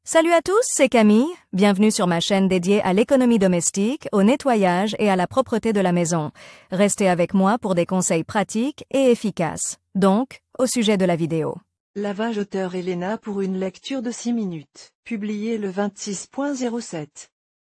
Salut à tous, c'est Camille. Bienvenue sur ma chaîne dédiée à l'économie domestique, au nettoyage et à la propreté de la maison. Restez avec moi pour des conseils pratiques et efficaces. Donc, au sujet de la vidéo. Lavage auteur Elena pour une lecture de 6 minutes. Publié le 26.07.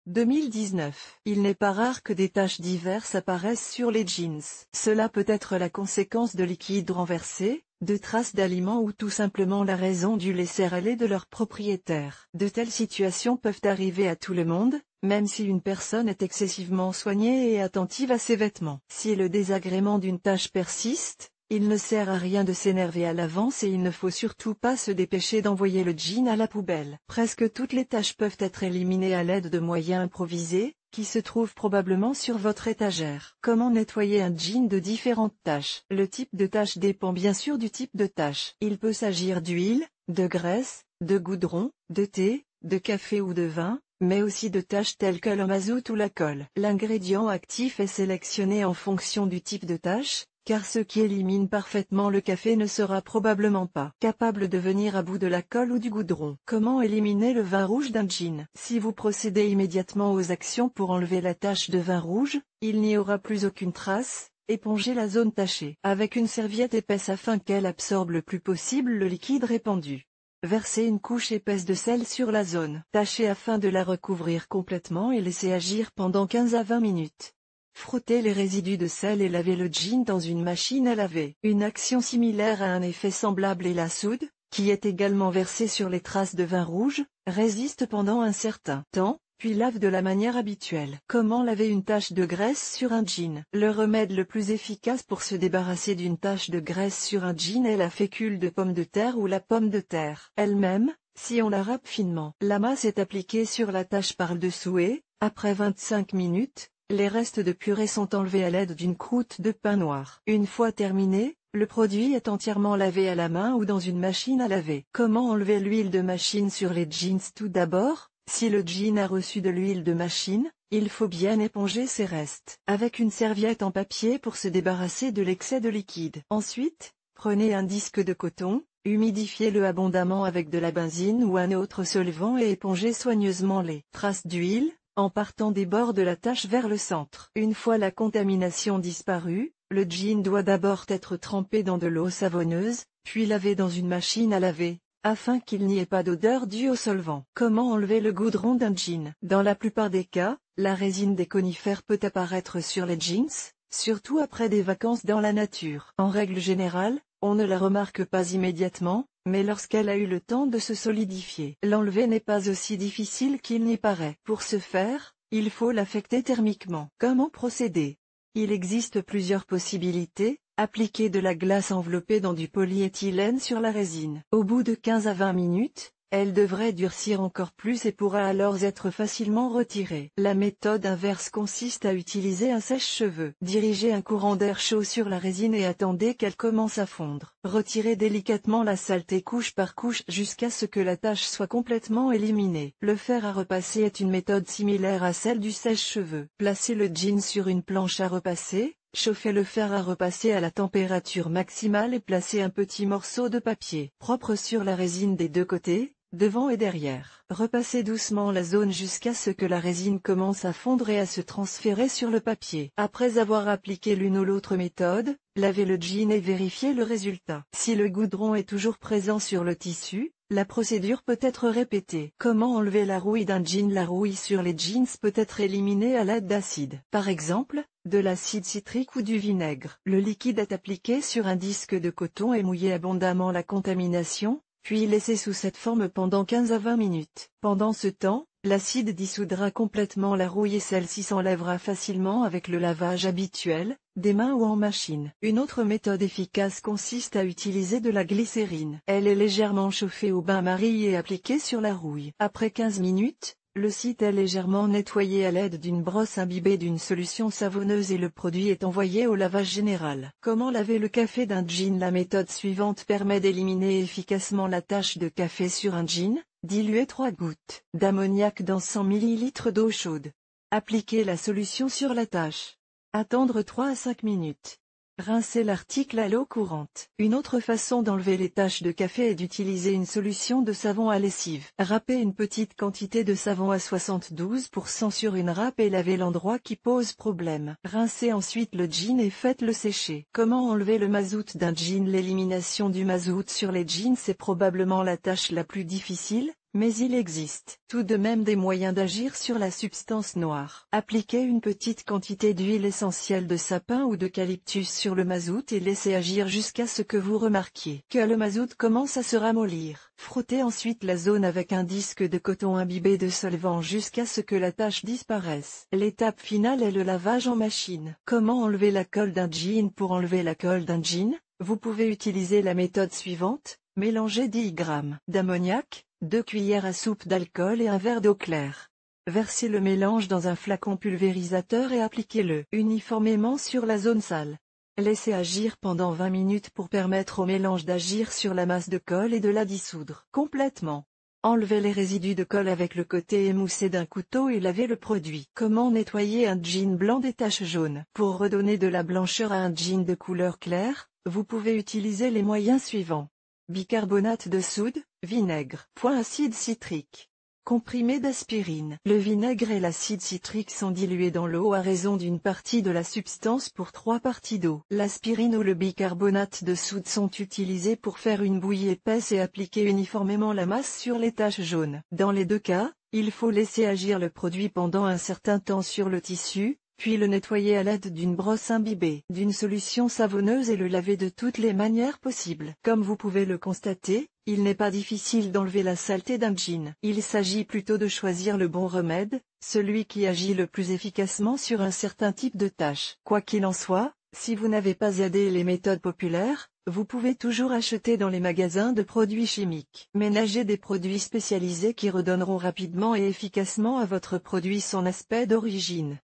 2019. Il n'est pas rare que des taches diverses apparaissent sur les jeans. Cela peut être la conséquence de liquides renversés, de traces d'aliments ou tout simplement la raison du laisser-aller de leur propriétaire. De telles situations peuvent arriver à tout le monde, même si une personne est excessivement soignée et attentive à ses vêtements. Si le désagrément d'une tache persiste, il ne sert à rien de s'énerver à l'avance et il ne faut surtout pas se dépêcher d'envoyer le jean à la poubelle. Presque toutes les taches peuvent être éliminées à l'aide de moyens improvisés, qui se trouvent probablement sur votre étagère. Comment nettoyer un jean de différentes taches? Le type de tache dépend bien sûr du type de tache. Il peut s'agir d'huile, de graisse, de goudron, de thé, de café ou de vin, mais aussi de taches telles que le mazout ou la colle. L'ingrédient actif est sélectionné en fonction du type de tache, car ce qui élimine parfaitement le café ne sera probablement pas capable de venir à bout de la colle ou du goudron. Comment éliminer le vin rouge d'un jean? Si vous procédez immédiatement aux actions pour enlever la tache de vin rouge, il n'y aura plus aucune trace. Épongez la zone tachée avec une serviette épaisse afin qu'elle absorbe le plus possible le liquide répandu. Versez une couche épaisse de sel sur la zone tachée afin de la recouvrir complètement et laissez agir pendant 15 à 20 minutes. Frottez les résidus de sel et lavez le jean dans une machine à laver. Une action similaire a un effet semblable et la soude, qui est également versée sur les traces de vin rouge, résiste pendant un certain temps, puis lave de la manière habituelle. Comment laver une tache de graisse sur un jean? Le remède le plus efficace pour se débarrasser d'une tache de graisse sur un jean est la fécule de pomme de terre ou la pomme de terre elle-même, si on la râpe finement. La masse est appliquée sur la tache par-dessous et, après 25 minutes, les restes de purée sont enlevés à l'aide d'une croûte de pain noir. Une fois terminé, le produit est entièrement lavé à la main ou dans une machine à laver. Comment enlever l'huile de machine sur les jeans? Tout d'abord, si le jean a reçu de l'huile de machine, il faut bien éponger ses restes avec une serviette en papier pour se débarrasser de l'excès de liquide. Ensuite, prenez un disque de coton, humidifiez-le abondamment avec de la benzine ou un autre solvant et épongez soigneusement les traces d'huile, en partant des bords de la tache vers le centre. Une fois la contamination disparue, le jean doit d'abord être trempé dans de l'eau savonneuse, puis lavé dans une machine à laver, afin qu'il n'y ait pas d'odeur due au solvant. Comment enlever le goudron d'un jean? Dans la plupart des cas, la résine des conifères peut apparaître sur les jeans, surtout après des vacances dans la nature. En règle générale, on ne la remarque pas immédiatement, mais lorsqu'elle a eu le temps de se solidifier, l'enlever n'est pas aussi difficile qu'il n'y paraît. Pour ce faire, il faut l'affecter thermiquement. Comment procéder? Il existe plusieurs possibilités. Appliquer de la glace enveloppée dans du polyéthylène sur la résine. Au bout de 15 à 20 minutes, elle devrait durcir encore plus et pourra alors être facilement retirée. La méthode inverse consiste à utiliser un sèche-cheveux. Dirigez un courant d'air chaud sur la résine et attendez qu'elle commence à fondre. Retirez délicatement la saleté couche par couche jusqu'à ce que la tache soit complètement éliminée. Le fer à repasser est une méthode similaire à celle du sèche-cheveux. Placez le jean sur une planche à repasser. Chauffez le fer à repasser à la température maximale et placez un petit morceau de papier propre sur la résine des deux côtés, devant et derrière. Repassez doucement la zone jusqu'à ce que la résine commence à fondre et à se transférer sur le papier. Après avoir appliqué l'une ou l'autre méthode, lavez le jean et vérifiez le résultat. Si le goudron est toujours présent sur le tissu, la procédure peut être répétée. Comment enlever la rouille d'un jean? La rouille sur les jeans peut être éliminée à l'aide d'acide. Par exemple, de l'acide citrique ou du vinaigre. Le liquide est appliqué sur un disque de coton et mouillez abondamment la contamination, puis laissez sous cette forme pendant 15 à 20 minutes. Pendant ce temps, l'acide dissoudra complètement la rouille et celle-ci s'enlèvera facilement avec le lavage habituel, des mains ou en machine. Une autre méthode efficace consiste à utiliser de la glycérine. Elle est légèrement chauffée au bain-marie et appliquée sur la rouille. Après 15 minutes, le site est légèrement nettoyé à l'aide d'une brosse imbibée d'une solution savonneuse et le produit est envoyé au lavage général. Comment laver le café d'un jean? La méthode suivante permet d'éliminer efficacement la tache de café sur un jean. Diluez 3 gouttes d'ammoniac dans 100 ml d'eau chaude. Appliquez la solution sur la tache. Attendre 3 à 5 minutes. Rincez l'article à l'eau courante. Une autre façon d'enlever les taches de café est d'utiliser une solution de savon à lessive. Râpez une petite quantité de savon à 72% sur une râpe et lavez l'endroit qui pose problème. Rincez ensuite le jean et faites-le sécher. Comment enlever le mazout d'un jean? L'élimination du mazout sur les jeans est probablement la tâche la plus difficile, mais il existe tout de même des moyens d'agir sur la substance noire. Appliquez une petite quantité d'huile essentielle de sapin ou d'eucalyptus sur le mazout et laissez agir jusqu'à ce que vous remarquiez que le mazout commence à se ramollir. Frottez ensuite la zone avec un disque de coton imbibé de solvant jusqu'à ce que la tache disparaisse. L'étape finale est le lavage en machine. Comment enlever la colle d'un jean? Pour enlever la colle d'un jean, vous pouvez utiliser la méthode suivante. Mélangez 10 g d'ammoniac, 2 cuillères à soupe d'alcool et un verre d'eau claire. Versez le mélange dans un flacon pulvérisateur et appliquez-le uniformément sur la zone sale. Laissez agir pendant 20 minutes pour permettre au mélange d'agir sur la masse de colle et de la dissoudre complètement. Enlevez les résidus de colle avec le côté émoussé d'un couteau et lavez le produit. Comment nettoyer un jean blanc des taches jaunes? Pour redonner de la blancheur à un jean de couleur claire, vous pouvez utiliser les moyens suivants. Bicarbonate de soude, vinaigre, acide citrique. Comprimé d'aspirine. Le vinaigre et l'acide citrique sont dilués dans l'eau à raison d'une partie de la substance pour 3 parties d'eau. L'aspirine ou le bicarbonate de soude sont utilisés pour faire une bouillie épaisse et appliquer uniformément la masse sur les taches jaunes. Dans les deux cas, il faut laisser agir le produit pendant un certain temps sur le tissu, puis le nettoyer à l'aide d'une brosse imbibée d'une solution savonneuse et le laver de toutes les manières possibles. Comme vous pouvez le constater, il n'est pas difficile d'enlever la saleté d'un jean. Il s'agit plutôt de choisir le bon remède, celui qui agit le plus efficacement sur un certain type de tâche. Quoi qu'il en soit, si vous n'avez pas aidé les méthodes populaires, vous pouvez toujours acheter dans les magasins de produits chimiques. Ménagez des produits spécialisés qui redonneront rapidement et efficacement à votre produit son aspect d'origine.